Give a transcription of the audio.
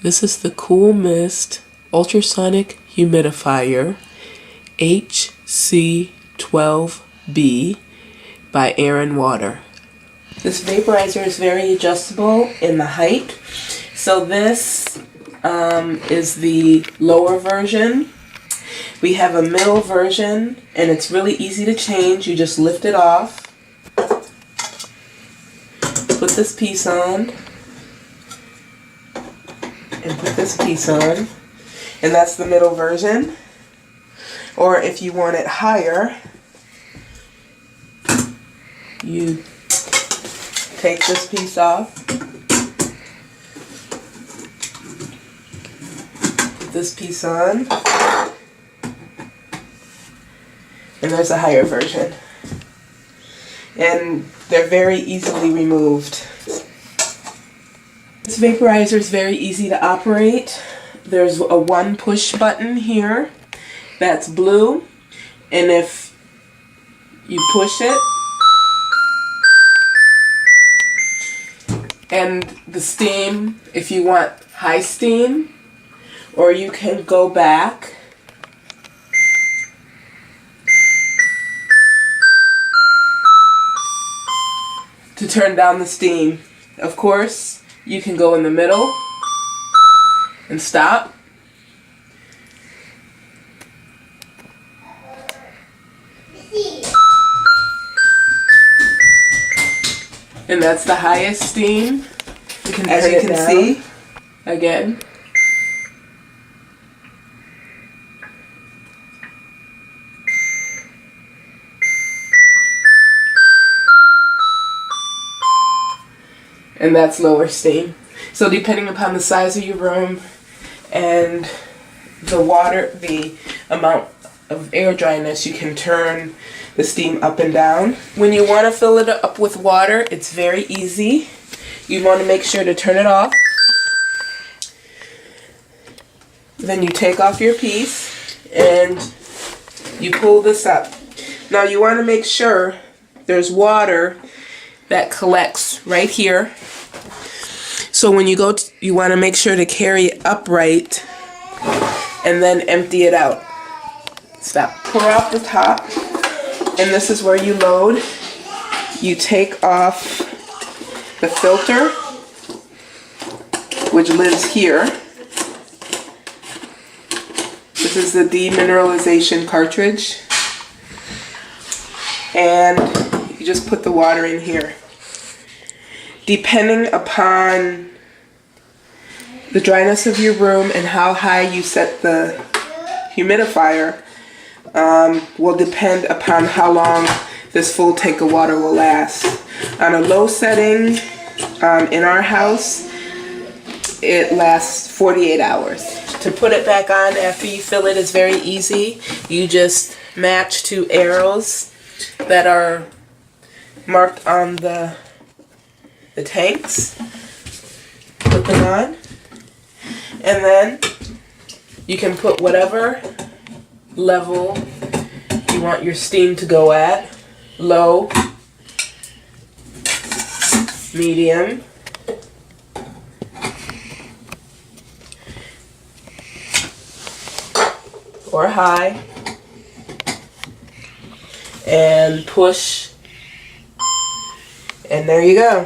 This is the Cool Mist Ultrasonic Humidifier HC12B by Air and Water. This vaporizer is very adjustable in the height. So this is the lower version. We have a middle version and it's really easy to change. You just lift it off, put this piece on, and put this piece on, and that's the middle version. Or if you want it higher, you take this piece off, put this piece on, and there's a higher version. And they're very easily removed. This vaporizer is very easy to operate. There's a one push button here that's blue, and if you push it, and the steam, if you want high steam, or you can go back to turn down the steam. Of course, you can go in the middle and stop. And that's the highest steam, as you can see, again. And that's lower steam. So depending upon the size of your room and the amount of air dryness, you can turn the steam up and down. When you want to fill it up with water, it's very easy. You want to make sure to turn it off. Then you take off your piece and you pull this up. Now you want to make sure there's water that collects right here. So when you go, you want to make sure to carry it upright and then empty it out. Stop. Pour out the top, and this is where you load. You take off the filter, which lives here. This is the demineralization cartridge. And you just put the water in here. Depending upon the dryness of your room and how high you set the humidifier, will depend upon how long this full tank of water will last. On a low setting, in our house, it lasts 48 hours. To put it back on after you fill it is very easy. You just match two arrows that are marked on the tanks, put them on, and then you can put whatever level you want your steam to go at: low, medium, or high, and push, and there you go.